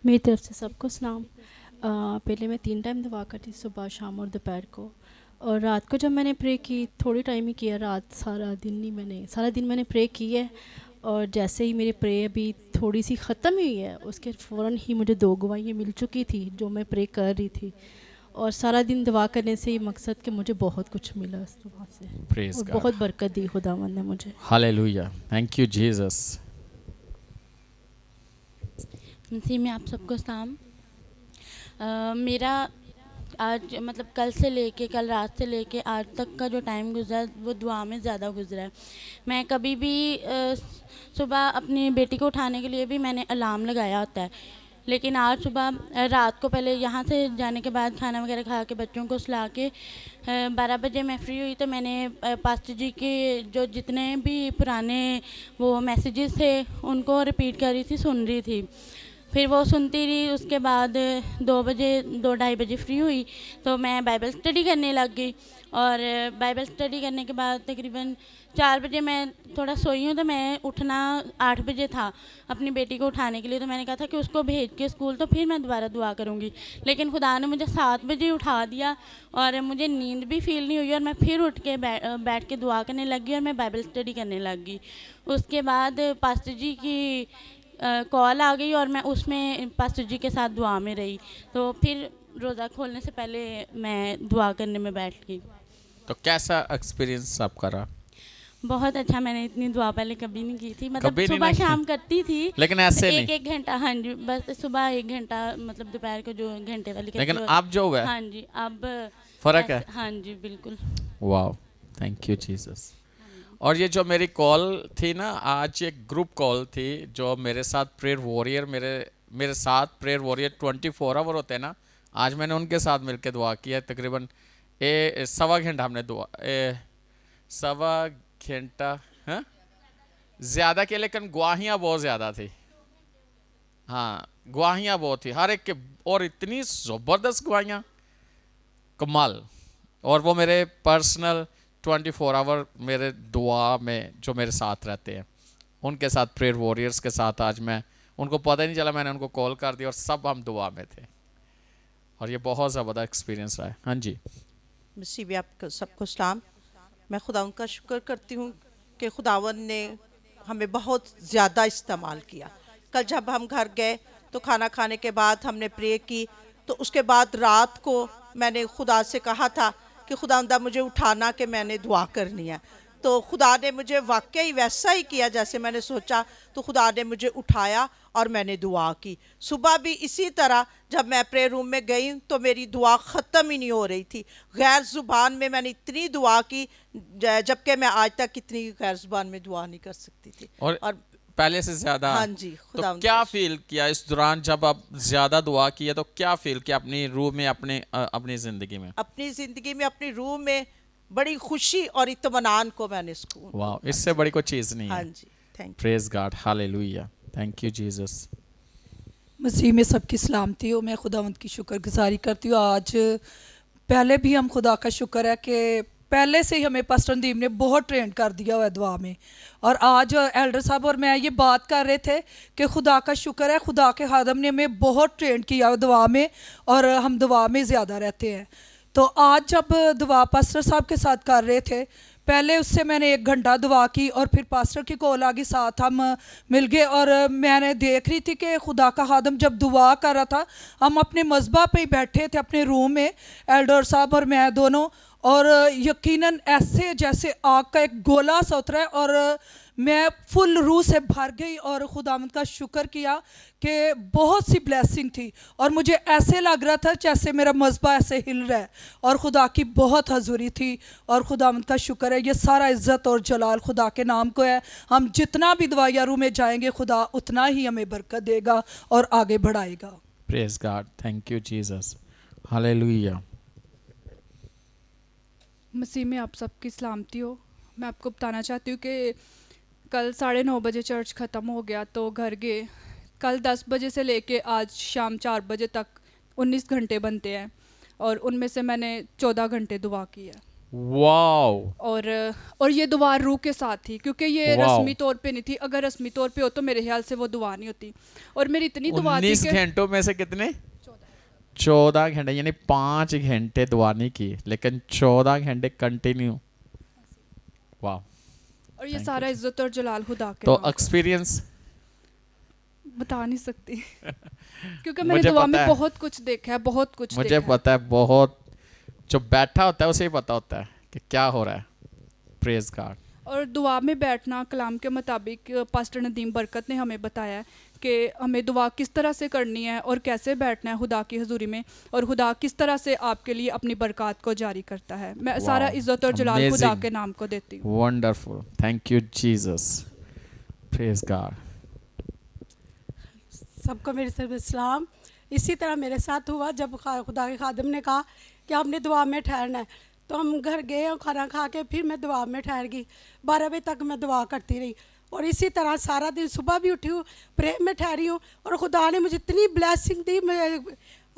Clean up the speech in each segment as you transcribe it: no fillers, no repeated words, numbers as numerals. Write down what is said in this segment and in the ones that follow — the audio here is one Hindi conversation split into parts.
मेरी तरफ से सबको सलाम। पहले मैं 3 टाइम दुआ करती, सुबह, शाम और दोपहर को। और रात को जब मैंने प्रे की, थोड़ी टाइम ही किया, रात सारा दिन मैंने प्रे की है। और जैसे ही मेरी प्रे अभी थोड़ी सी ख़त्म हुई है, उसके फ़ौरन ही मुझे 2 गवाहियाँ मिल चुकी थी जो मैं प्रे कर रही थी। और सारा दिन दुआ करने से ये मकसद कि मुझे बहुत कुछ मिला उस दुआ से, प्रेज और गॉड, बहुत बरकत दी खुदावंद ने मुझे। Hallelujah, thank you Jesus. मसीह में आप सबको सलाम। मेरा आज मतलब कल रात से लेके आज तक का जो टाइम गुजरा वो दुआ में ज़्यादा गुजरा है। मैं कभी भी सुबह अपनी बेटी को उठाने के लिए भी मैंने अलार्म लगाया होता है, लेकिन आज सुबह रात को पहले यहाँ से जाने के बाद खाना वगैरह खा के बच्चों को सुला के 12 बजे मैं फ्री हुई, तो मैंने पास्टर जी के जो जितने भी पुराने वो मैसेजेस थे उनको रिपीट कर रही थी, सुन रही थी। फिर वो सुनती रही, उसके बाद 2 ढाई बजे फ्री हुई तो मैं बाइबल स्टडी करने लग गई। और बाइबल स्टडी करने के बाद तकरीबन 4 बजे मैं थोड़ा सोई हूँ, तो मैं उठना 8 बजे था अपनी बेटी को उठाने के लिए। तो मैंने कहा था कि उसको भेज के स्कूल तो फिर मैं दोबारा दुआ करूँगी, लेकिन खुदा ने मुझे 7 बजे उठा दिया और मुझे नींद भी फील नहीं हुई और मैं फिर उठ के बैठ के दुआ करने लगी और मैं बाइबल स्टडी करने लग गई। उसके बाद पास्टर जी की कॉल आ गई और मैं उसमें पास्टर जी के साथ दुआ में रही, तो फिर रोज़ा खोलने से पहले मैं दुआ करने में बैठ गई। तो कैसा एक्सपीरियंस आपका रहा? बहुत अच्छा। मैंने इतनी दुआ पहले कभी नहीं की थी, मतलब कभी नहीं सुबह की? शाम करती थी, लेकिन ऐसे नहीं? एक घंटा। हाँ जी, बस सुबह 1 घंटा, मतलब दोपहर को जो घंटे वाली करती लेकिन हूँ। अब जो हुआ है, हाँ जी, अब फर्क है? हाँ जी, बिल्कुल। वाह, थैंक यू जीसस। और ये जो मेरी कॉल थी ना, आज एक ग्रुप कॉल थी जो मेरे साथ प्रेयर वॉरियर मेरे साथ प्रेयर वॉरियर 24 आवर होते हैं ना, आज मैंने उनके साथ मिलकर दुआ किया। तकरीबन 1.25 घंटा हमने दुआ, 1.25 घंटा, हाँ ज़्यादा किया, लेकिन गवाहियाँ बहुत ज़्यादा थी। हाँ, गवाहियाँ बहुत थी हर एक के, और इतनी ज़बरदस्त गवाहियाँ, कमाल। और वो मेरे पर्सनल 24 आवर मेरे दुआ में जो मेरे साथ रहते हैं, उनके साथ प्रेयर वॉरियर्स के साथ आज मैं, उनको पता ही नहीं चला, मैंने उनको कॉल कर दिया और सब हम दुआ में थे। और ये बहुत ज़बरदस्त एक्सपीरियंस रहा है। हाँ जी। मसीह में आपको सबको सलाम। मैं खुदा उनका शुक्र करती हूँ कि खुदावन ने हमें बहुत ज़्यादा इस्तेमाल किया। कल जब हम घर गए तो खाना खाने के बाद हमने प्रे की, तो उसके बाद रात को मैंने खुदा से कहा था कि खुदा मुझे उठाना कि मैंने दुआ करनी है। तो खुदा ने मुझे वाकई वैसा ही किया जैसे मैंने सोचा। तो खुदा ने मुझे उठाया और मैंने दुआ की। सुबह भी इसी तरह जब मैं प्रेयर रूम में गई तो मेरी दुआ ख़त्म ही नहीं हो रही थी। गैर ज़ुबान में मैंने इतनी दुआ की जबकि मैं आज तक इतनी गैर ज़ुबान में दुआ नहीं कर सकती थी। और पहले से ज़्यादा? हाँ जी, तो खुदा क्या फील किया इस दौरान जब आप ज़्यादा दुआ किया, तो क्या फील किया अपनी रूह में, अपनी ज़िंदगी में? अपनी ज़िंदगी में, अपनी रूह में बड़ी खुशी और इत्मीनान को मैंने सुकून। वाह, इससे बड़ी कोई चीज़ नहीं हाँ है। जी, thank you. Praise God, hallelujah, thank you Jesus. मसीह में सबकी सलामती हो। मैं खुदावंद की शुक्रगुजारी करती हूँ। आज पहले भी हम खुदा का शुक्र है कि पहले से ही हमें पास्टर नदीम ने बहुत ट्रेन कर दिया हुआ है दुआ में। और आज एल्डर साहब और मैं ये बात कर रहे थे कि खुदा का शुक्र है, खुदा के खादम ने हमें बहुत ट्रेन किया हुआ दुआ में, और हम दुआ में ज़्यादा रहते हैं। तो आज जब दुआ पास्टर साहब के साथ कर रहे थे, पहले उससे मैंने 1 घंटा दुआ की और फिर पास्टर की कॉल आ गई, साथ हम मिल गए। और मैंने देख रही थी कि खुदा का खादम जब दुआ कर रहा था, हम अपने मज़बा पे ही बैठे थे अपने रूम में, एल्डर साहब और मैं दोनों, और यकीनन ऐसे जैसे आग का एक गोला सा उतरा है, और मैं फुल रूह से भर गई और खुदावंद का शुक्र किया कि बहुत सी ब्लेसिंग थी। और मुझे ऐसे लग रहा था जैसे मेरा मज़बा ऐसे हिल रहा है, और खुदा की बहुत हजूरी थी। और खुदावंद का शुक्र है, ये सारा इज़्ज़त और जलाल खुदा के नाम को है। हम जितना भी दुआया रूह में जाएंगे, खुदा उतना ही हमें बरकत देगा और आगे बढ़ाएगा। Praise God, thank you Jesus, hallelujah. मसीह में आप सबकी सलामती हो। मैं आपको बताना चाहती हूँ कि कल 9:30 बजे चर्च ख़त्म हो गया तो घर गए। कल 10 बजे से लेके आज शाम 4 बजे तक 19 घंटे बनते हैं, और उनमें से मैंने 14 घंटे दुआ की है। वाओ, और ये दुआ रूह के साथ थी, क्योंकि ये वाह। रस्मी तौर पे नहीं थी। अगर रस्मी तौर पे हो तो मेरे ख्याल से वो दुआ नहीं होती। और मेरी इतनी दुआ थी 19 कि घंटों में से कितने? 14 घंटे, यानी 5 घंटे दुआ नहीं की, लेकिन 14 घंटे कंटिन्यू। वाह। और ये सारा इज्जत और जलाल खुदा के तो नाम। एक्सपीरियंस बता नहीं सकती क्योंकि मैंने मुझे दुआ पता में है। बहुत कुछ देखा है, बहुत कुछ मुझे देखा है। पता है, बहुत जो बैठा होता है उसे ही पता होता है कि क्या हो रहा है। Praise God. और दुआ में बैठना कलाम के मुताबिक पास्टर नदीम बरकत ने हमें बताया है कि हमें दुआ किस तरह से करनी है और कैसे बैठना है खुदा की हजूरी में, और खुदा किस तरह से आपके लिए अपनी बरकत को जारी करता है। मैं सारा इज्जत और जलाल खुदा Amazing. के नाम को देती हूँ। Wonderful, thank you Jesus. Praise God. सबको मेरे से सलाम। इसी तरह मेरे साथ हुआ जब खुदा के खादिम ने कहा कि आपने दुआ में ठहरना है, तो हम घर गए और खाना खा के फिर मैं दुआ में ठहर गई। 12 बजे तक मैं दुआ करती रही और इसी तरह सारा दिन सुबह भी उठी हूँ, प्रेम में ठहरी हूँ और खुदा ने मुझे इतनी ब्लेसिंग दी, मैं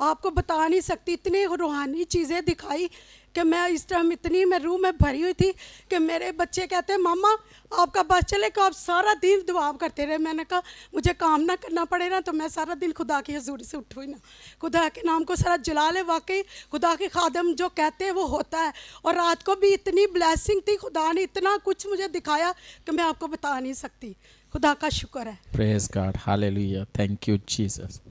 आपको बता नहीं सकती। इतनी रूहानी चीज़ें दिखाई कि मैं इस टाइम इतनी मैं रूह में भरी हुई थी कि मेरे बच्चे कहते हैं मामा आपका बस चले कि आप सारा दिन दुआ करते रहे। मैंने कहा मुझे काम ना करना पड़े ना, तो मैं सारा दिन खुदा की हजूरी से उठूँ ना, खुदा के नाम को सारा जलाल है। वाकई खुदा के खादम जो कहते हैं वो होता है। और रात को भी इतनी ब्लेसिंग थी, खुदा ने इतना कुछ मुझे दिखाया कि मैं आपको बता नहीं सकती। खुदा का शुक्र है। Praise God, hallelujah, thank you Jesus.